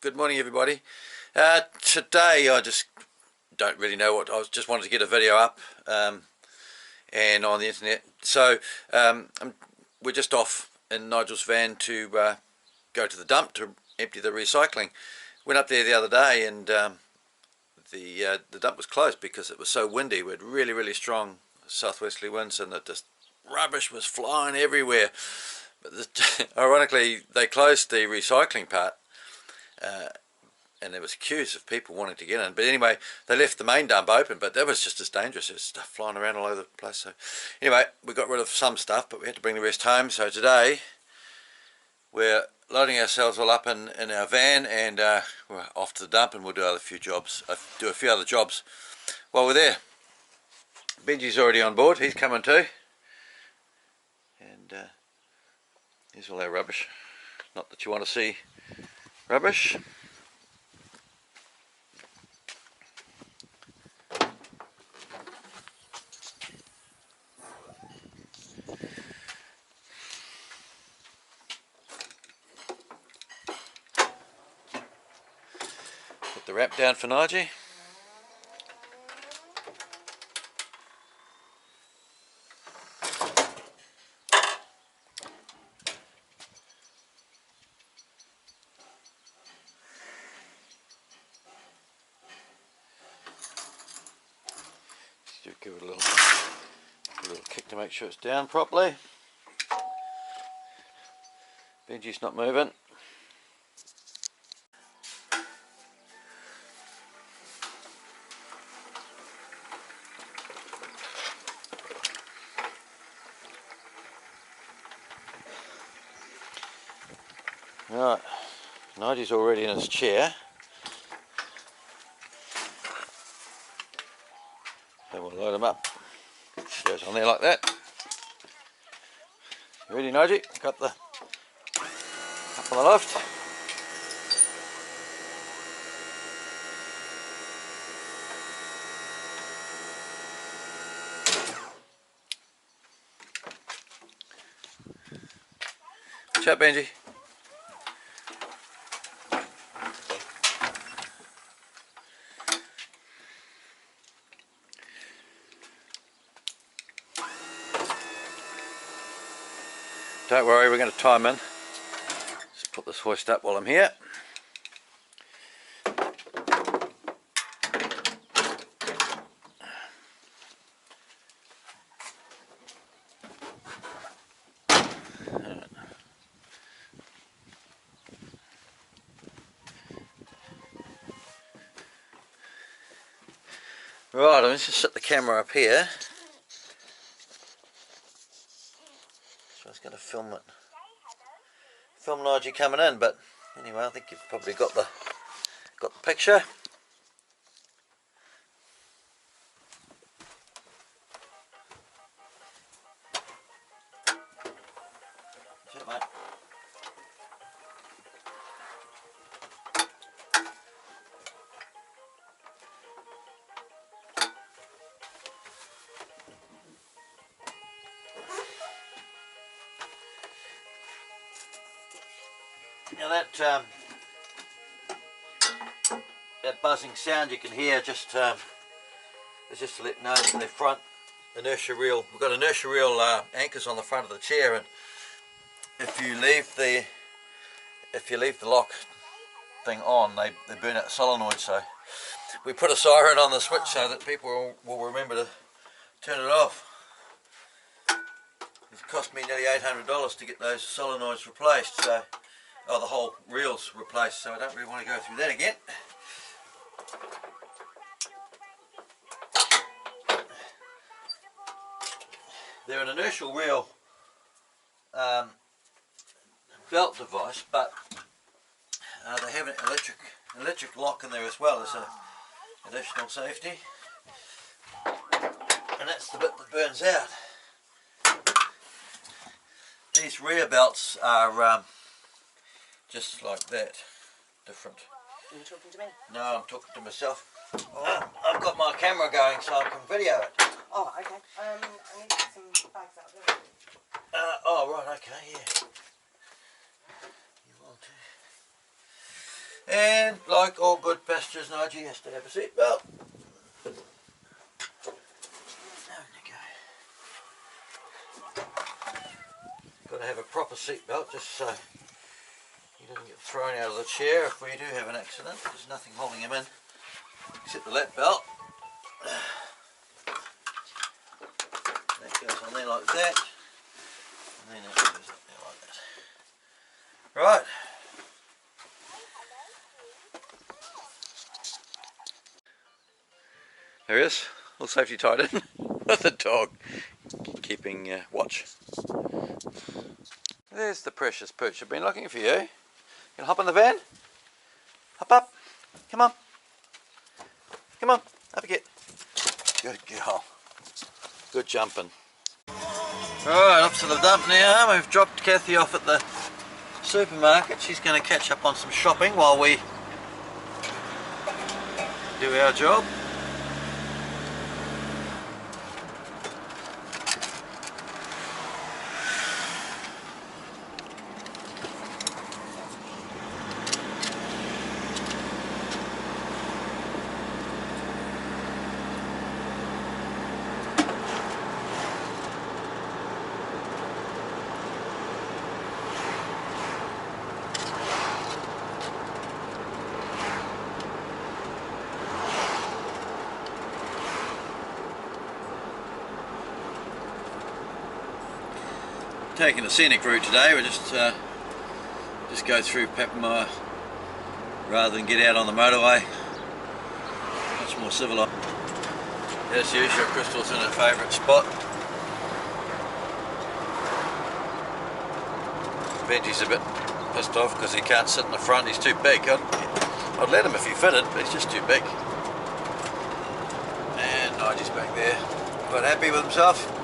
Good morning, everybody. Today I just don't really know what. Just wanted to get a video up and on the internet. So we're just off in Nigel's van to go to the dump to empty the recycling. Went up there the other day and the dump was closed because it was so windy. We had really strong southwesterly winds and it just rubbish was flying everywhere. But ironically, they closed the recycling part. And there was queues of people wanting to get in, but anyway they left the main dump open, but that was just as dangerous. There's stuff flying around all over the place. So anyway, we got rid of some stuff, but we had to bring the rest home. So today we're loading ourselves all up in our van and we're off to the dump, and we'll do a few other jobs while we're there. Benji's already on board, he's coming too, and here's all our rubbish. Not that you want to see rubbish. Put the wrap down for Nigel. Just give it a little kick to make sure it's down properly. Benji's not moving. Right, Nigel's already in his chair. So we'll load him up. Goes on there like that. You ready, Nigel? Got the up on the lift. Watch out, Benji. Don't worry, we're going to time in. Just put this hoist up while I'm here. Right, let's just set the camera up here. So I was going to film Nigel coming in, but anyway, I think you've probably got the picture. That's it, mate. Now that buzzing sound you can hear is just to let you know that the front inertia reel. We've got inertia reel anchors on the front of the chair, and if you leave the lock thing on, they burn out the solenoid. So we put a siren on the switch so that people will remember to turn it off. It's cost me nearly $800 to get those solenoids replaced. So. Oh, the whole reel's replaced, so I don't really want to go through that again. They're an inertial reel belt device, but they have an electric lock in there as well as an additional safety, and that's the bit that burns out. These rear belts are just like that, different. Are you talking to me? No, I'm talking to myself. I've got my camera going so I can video it. Oh, okay. I need to get some bags out there. Oh, right, okay, yeah. You want And like all good passengers, Nigel has to have a seatbelt. There you go. Got to have a proper seatbelt just so he doesn't get thrown out of the chair if we do have an accident. There's nothing holding him in except the lap belt. That goes on there like that, and then that goes up there like that. Right. There he is, all safety tied in with the dog keeping watch. There's the precious pooch. I've been looking for you. You can hop in the van? Hop up. Come on. Come on. Up again. Good girl. Good jumping. Right, off to the dump now. We've dropped Kathy off at the supermarket. She's going to catch up on some shopping while we do our job. Taking a scenic route today. We just go through Papamoa rather than get out on the motorway. Much more civilised. As usual, Crystal's in her favourite spot. Benji's a bit pissed off because he can't sit in the front. He's too big. I'd let him if he fitted, but he's just too big. And Nigel's back there, quite happy with himself.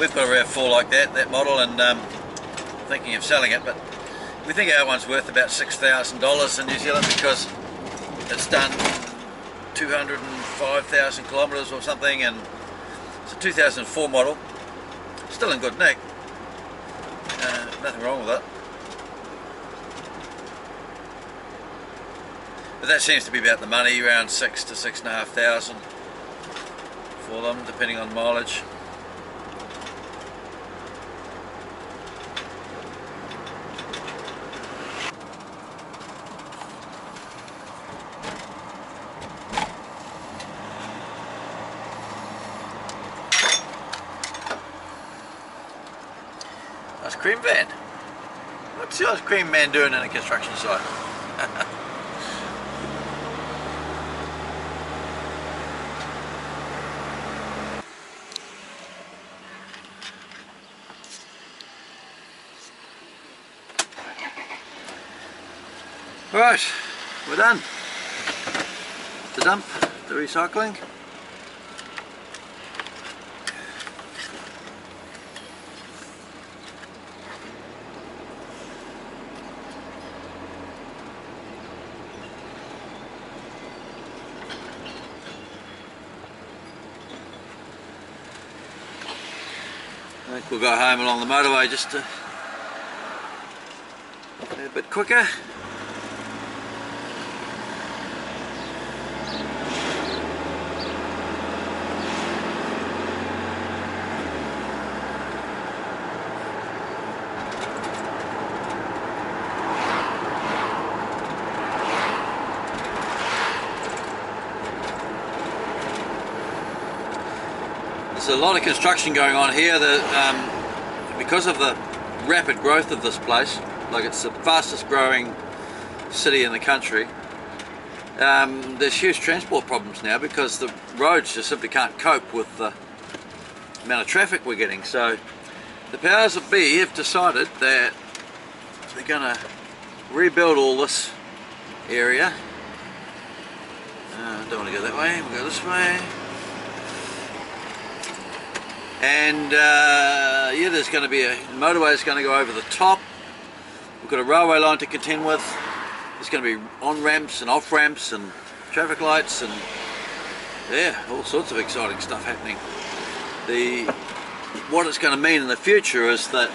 We've got a RAV4 like that model, and thinking of selling it, but we think our one's worth about $6,000 in New Zealand because it's done 205,000 kilometres or something, and it's a 2004 model, still in good nick, nothing wrong with it. But that seems to be about the money, around 6,000 to 6,500 for them, depending on mileage. Ice cream van. What's the ice cream man doing in a construction site? Right, we're done. The dump, the recycling. I think we'll go home along the motorway just to be a bit quicker. There's a lot of construction going on here. Because of the rapid growth of this place, like it's the fastest growing city in the country, there's huge transport problems now because the roads just simply can't cope with the amount of traffic we're getting. So the powers that be have decided that they're going to rebuild all this area. Don't want to go that way, we'll go this way. And yeah, there's going to be a motorway that's going to go over the top. We've got a railway line to contend with. There's going to be on-ramps and off-ramps and traffic lights and yeah, all sorts of exciting stuff happening. What it's going to mean in the future is that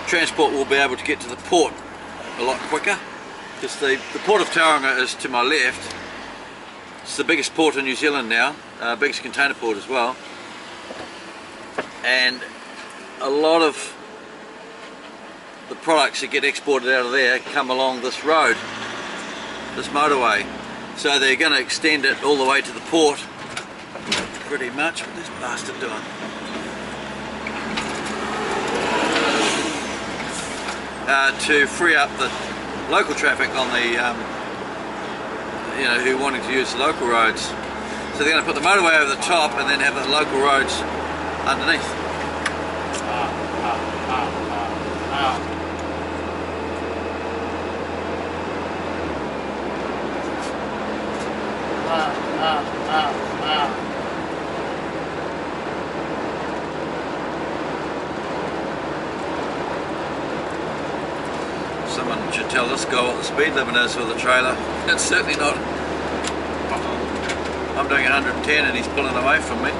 transport will be able to get to the port a lot quicker, because the port of Tauranga is to my left. It's the biggest port in New Zealand now, biggest container port as well, and a lot of the products that get exported out of there come along this road, this motorway. So they're going to extend it all the way to the port, pretty much. What's this bastard doing? To free up the local traffic on the, you know, who wanting to use the local roads. So they're going to put the motorway over the top and then have the local roads underneath. Someone should tell this guy what the speed limit is with a trailer. It's certainly not. I'm doing 110 and he's pulling away from me.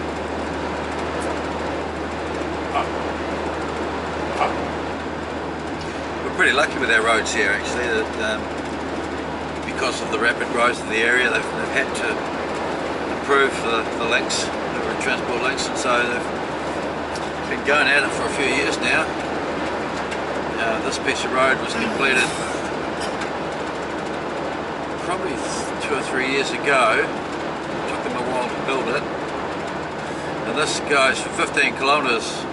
We're pretty lucky with our roads here actually, that because of the rapid growth of the area, they've had to improve the links, the transport links, and so they've been going at it for a few years now. This piece of road was completed probably 2 or 3 years ago. It took them a while to build it. And this goes for 15 kilometres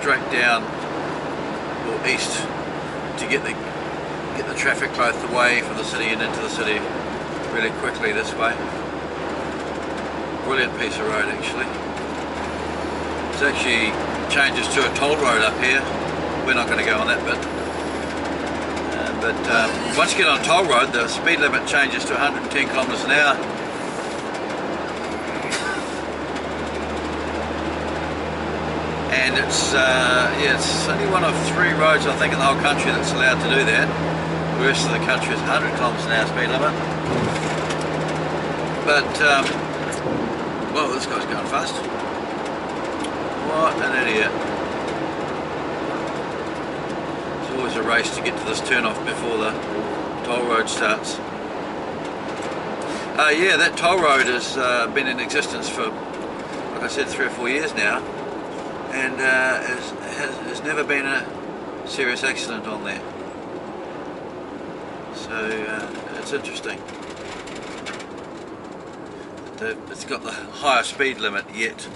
straight down or east to get the traffic both away from the city and into the city really quickly this way. Brilliant piece of road actually. It actually changes to a toll road up here. We're not going to go on that bit. But once you get on a toll road, the speed limit changes to 110 kilometres an hour. And it's yeah, it's only one of 3 roads I think in the whole country that's allowed to do that. The rest of the country is 100 kilometres an hour speed limit. But well, this guy's going fast. What an idiot. It's always a race to get to this turn-off before the toll road starts. Yeah, that toll road has been in existence for, like I said, 3 or 4 years now, and has never been a serious accident on there. So it's interesting. It's got the higher speed limit, yet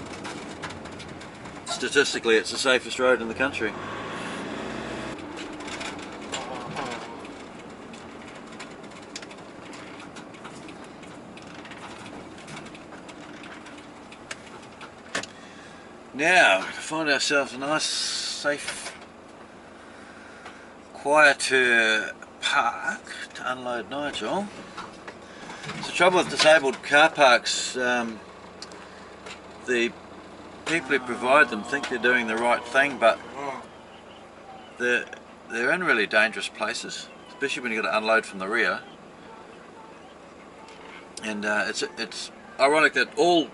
statistically it's the safest road in the country. Now, to find ourselves a nice, safe, quieter park to unload Nigel. It's the trouble with disabled car parks, the people who provide them think they're doing the right thing, but they're in really dangerous places, especially when you've got to unload from the rear. And it's ironic that all,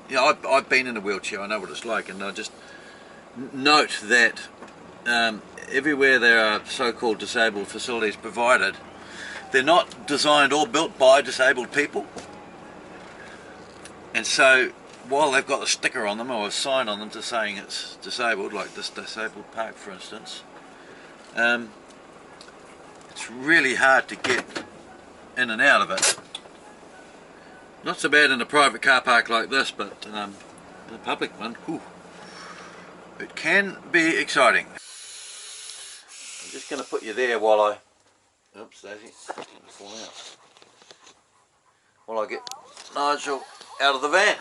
you know, I've been in a wheelchair, I know what it's like, and I just note that everywhere there are so-called disabled facilities provided, they're not designed or built by disabled people. And so while they've got a sticker on them or a sign on them to saying it's disabled, like this disabled park for instance, it's really hard to get in and out of it. Not so bad in a private car park like this, but in a public one, whew, it can be exciting. I'm just going to put you there while I, oops Daisy, fall out, while I get Nigel out of the van.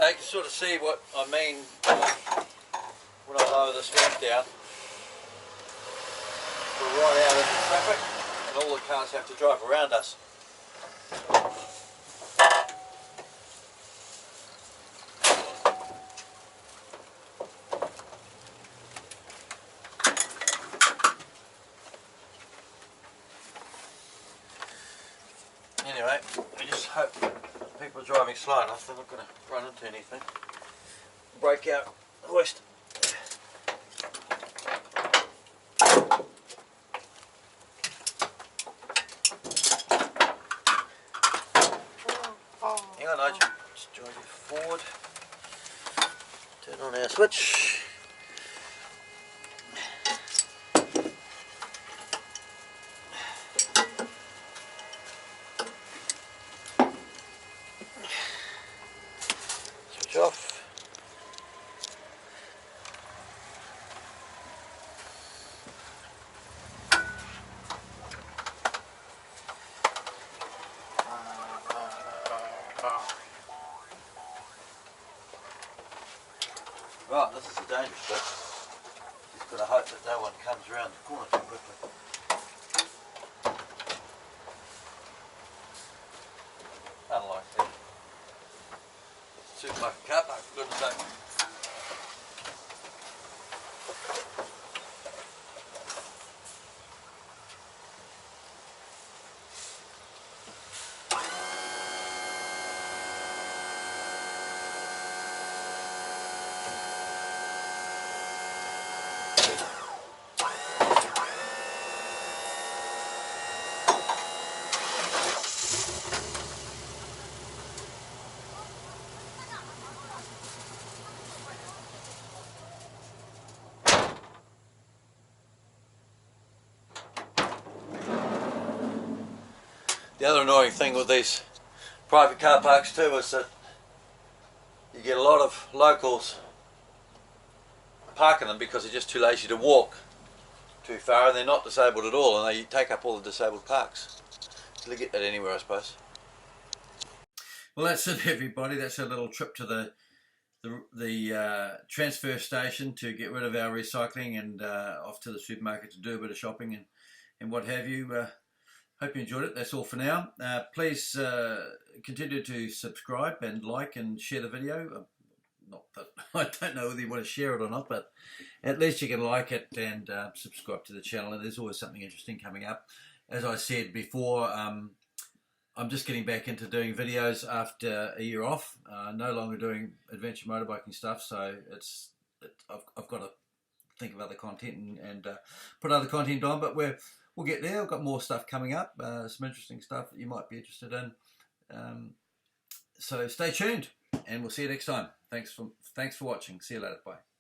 you can sort of see what I mean when I lower this ramp down. We're right out into traffic and all the cars have to drive around us. Anyway, I just hope people are driving slow enough they're not going to run into anything. Break out hoist. Hang on, Nigel. Just drive you forward. Turn on our switch. Switch off. Right, this is a dangerous bit. Just got to hope that no one comes around the corner too quickly. Unlikely. Supermarket car park, for goodness sake. The other annoying thing with these private car parks too is that you get a lot of locals parking them because they're just too lazy to walk too far and they're not disabled at all, and they take up all the disabled parks. So they get that anywhere, I suppose. Well, that's it, everybody. That's a little trip to the transfer station to get rid of our recycling and off to the supermarket to do a bit of shopping and what have you. Hope you enjoyed it. That's all for now. Please continue to subscribe and like and share the video. Not that I don't know whether you want to share it or not, but at least you can like it and subscribe to the channel. And there's always something interesting coming up. As I said before, I'm just getting back into doing videos after a year off. No longer doing adventure motorbiking stuff, so I've got to think of other content and put other content on. But we'll get there. I've got more stuff coming up, some interesting stuff that you might be interested in. So stay tuned, and we'll see you next time. Thanks for watching. See you later. Bye.